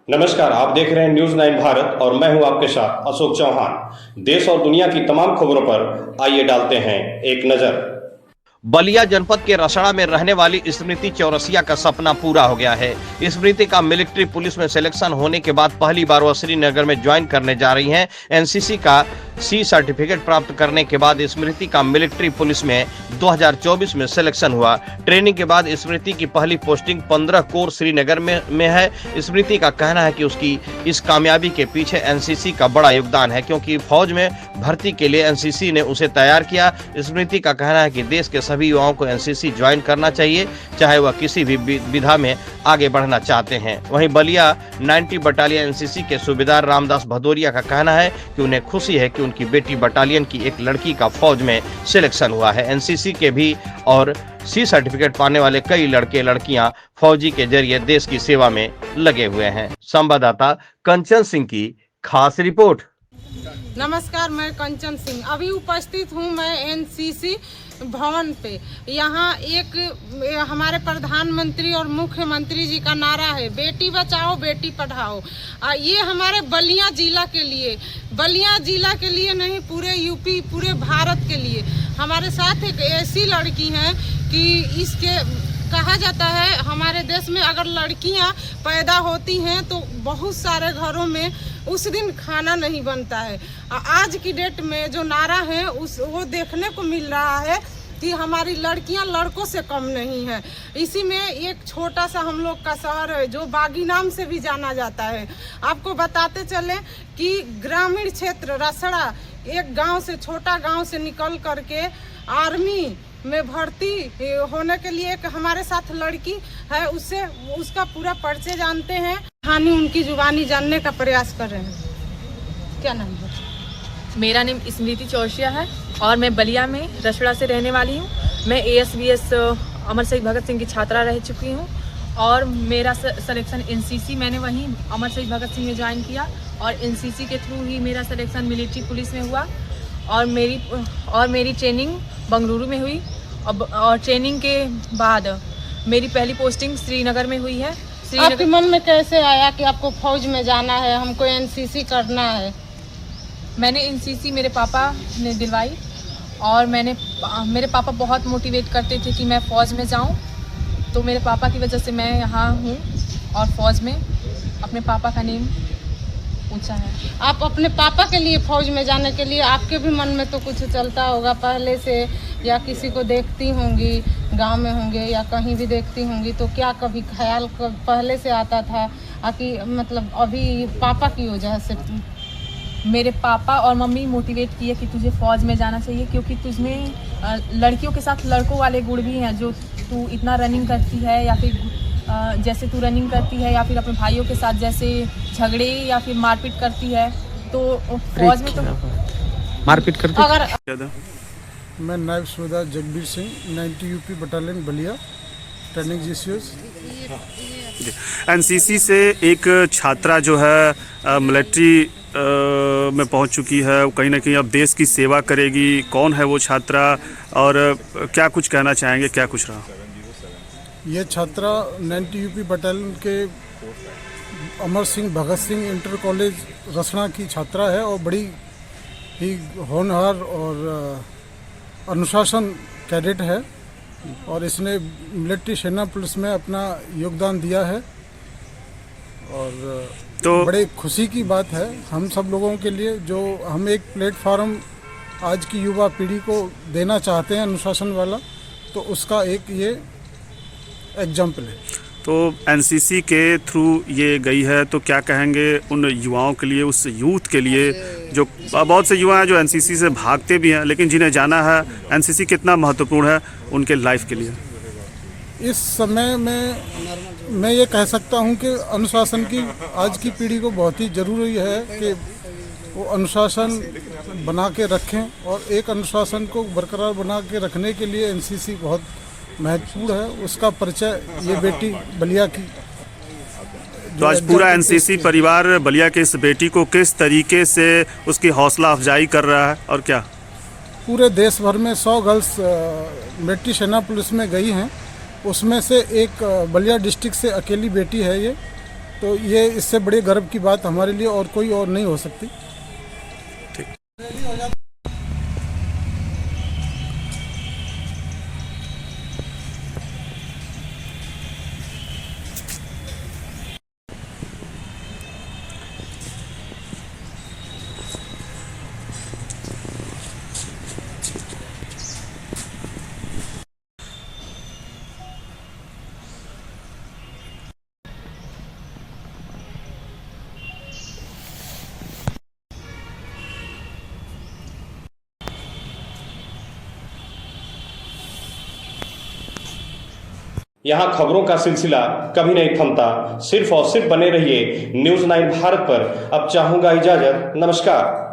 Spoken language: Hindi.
नमस्कार, आप देख रहे हैं न्यूज 9 भारत और मैं हूं आपके साथ अशोक चौहान। देश और दुनिया की तमाम खबरों पर आइए डालते हैं एक नजर। बलिया जनपद के रसड़ा में रहने वाली स्मृति चौरसिया का सपना पूरा हो गया है। स्मृति का मिलिट्री पुलिस में सिलेक्शन होने के बाद पहली बार वह श्रीनगर में ज्वाइन करने जा रही हैं। एनसीसी का सी सर्टिफिकेट प्राप्त करने के बाद स्मृति का मिलिट्री पुलिस में 2024 में सिलेक्शन हुआ। ट्रेनिंग के बाद स्मृति की पहली पोस्टिंग 15 कोर श्रीनगर में है। स्मृति का कहना है कि उसकी इस कामयाबी के पीछे एनसीसी का बड़ा योगदान है, क्योंकि फौज में भर्ती के लिए एनसीसी ने उसे तैयार किया। स्मृति का कहना है कि देश के सभी युवाओं को एनसीसी ज्वाइन करना चाहिए, चाहे वह किसी भी विधा में आगे बढ़ना चाहते हैं। वहीं बलिया 90 बटालियन एनसीसी के सूबेदार रामदास भदौरिया का कहना है कि उन्हें खुशी है कि उनकी बेटी बटालियन की एक लड़की का फौज में सिलेक्शन हुआ है। एनसीसी के भी और सी सर्टिफिकेट पाने वाले कई लड़के लड़कियां फौजी के जरिए देश की सेवा में लगे हुए हैं। संवाददाता कंचन सिंह की खास रिपोर्ट। नमस्कार, मैं कंचन सिंह अभी उपस्थित हूँ मैं एनसीसी भवन पे। यहाँ एक हमारे प्रधानमंत्री और मुख्यमंत्री जी का नारा है, बेटी बचाओ बेटी पढ़ाओ। ये हमारे बलिया जिला के लिए नहीं, पूरे यूपी पूरे भारत के लिए। हमारे साथ एक ऐसी लड़की है कि इसके कहा जाता है हमारे देश में अगर लड़कियां पैदा होती हैं तो बहुत सारे घरों में उस दिन खाना नहीं बनता है। आज की डेट में जो नारा है वो देखने को मिल रहा है कि हमारी लड़कियां लड़कों से कम नहीं है। इसी में एक छोटा सा हम लोग का शहर है जो बागी नाम से भी जाना जाता है। आपको बताते चले कि ग्रामीण क्षेत्र रसड़ा एक गांव से, छोटा गांव से निकल करके आर्मी में भर्ती होने के लिए एक हमारे साथ लड़की है, उसका पूरा परिचय जानते हैं। कहानी उनकी जुबानी जानने का प्रयास कर रहे हैं। क्या नाम है? मेरा नाम स्मृति चौरसिया है और मैं बलिया में रसड़ा से रहने वाली हूँ। मैं ASVS अमर शहीद भगत सिंह की छात्रा रह चुकी हूँ और मेरा सिलेक्शन एनसीसी, मैंने वहीं अमर शहीद भगत सिंह में ज्वाइन किया और एनसीसी के थ्रू ही मेरा सिलेक्शन मिलिट्री पुलिस में हुआ और मेरी ट्रेनिंग बंगलुरु में हुई और ट्रेनिंग के बाद मेरी पहली पोस्टिंग श्रीनगर में हुई है। आपके मन में कैसे आया कि आपको फौज में जाना है, हमको एनसीसी करना है? मैंने एनसीसी मेरे पापा ने दिलवाई और मेरे पापा बहुत मोटिवेट करते थे कि मैं फ़ौज में जाऊं, तो मेरे पापा की वजह से मैं यहाँ हूँ और फ़ौज में अपने पापा का नेम ऊंचा है। आप अपने पापा के लिए फौज में जाने के लिए आपके भी मन में तो कुछ चलता होगा पहले से, या किसी को देखती होंगी गांव में होंगे या कहीं भी देखती होंगी, तो क्या कभी ख्याल पहले से आता था कि मतलब अभी पापा की वजह से? मेरे पापा और मम्मी मोटिवेट किए कि तुझे फ़ौज में जाना चाहिए, क्योंकि तुझमें लड़कियों के साथ लड़कों वाले गुण भी हैं। जो तू इतना रनिंग करती है या फिर जैसे तू रनिंग करती है या फिर अपने भाइयों के साथ जैसे झगड़े या फिर मारपीट करती है, तो फौज में तो मारपीट करती अगर मैं नायब सूबेदार Jagbir Singh 90 UP battalion Ballia training GCOs। NCC से एक छात्रा जो है मिलिट्री में पहुंच चुकी है, कहीं ना कहीं अब देश की सेवा करेगी। कौन है वो छात्रा और क्या कुछ कहना चाहेंगे, क्या कुछ रहा? ये छात्रा 90 यूपी बटालियन के अमर सिंह भगत सिंह इंटर कॉलेज रसड़ा की छात्रा है और बड़ी ही होनहार और अनुशासन कैडेट है और इसने मिलिट्री सेना पुलिस में अपना योगदान दिया है और तो बड़े खुशी की बात है हम सब लोगों के लिए, जो हम एक प्लेटफार्म आज की युवा पीढ़ी को देना चाहते हैं अनुशासन वाला, तो उसका एक ये एग्जाम्पल है। तो एनसीसी के थ्रू ये गई है, तो क्या कहेंगे उन युवाओं के लिए, उस यूथ के लिए जो बहुत से युवा हैं जो एनसीसी से भागते भी हैं, लेकिन जिन्हें जाना है एनसीसी कितना महत्वपूर्ण है उनके लाइफ के लिए? इस समय में मैं ये कह सकता हूँ कि अनुशासन की आज की पीढ़ी को बहुत ही ज़रूरी है कि वो अनुशासन बना के रखें और एक अनुशासन को बरकरार बना के रखने के लिए एनसीसी बहुत महत्वपूर्ण है। उसका परिचय ये बेटी बलिया की। तो आज पूरा एनसीसी परिवार बलिया के इस बेटी को किस तरीके से उसकी हौसला अफजाई कर रहा है और क्या? पूरे देश भर में 100 गर्ल्स मिलिट्री सेना पुलिस में गई हैं, उसमें से एक बलिया डिस्ट्रिक्ट से अकेली बेटी है ये तो ये इससे बड़े गर्व की बात हमारे लिए और कोई और नहीं हो सकती। यहाँ खबरों का सिलसिला कभी नहीं थमता। सिर्फ और सिर्फ बने रहिए न्यूज़ 9 भारत पर। अब चाहूंगा इजाजत। नमस्कार।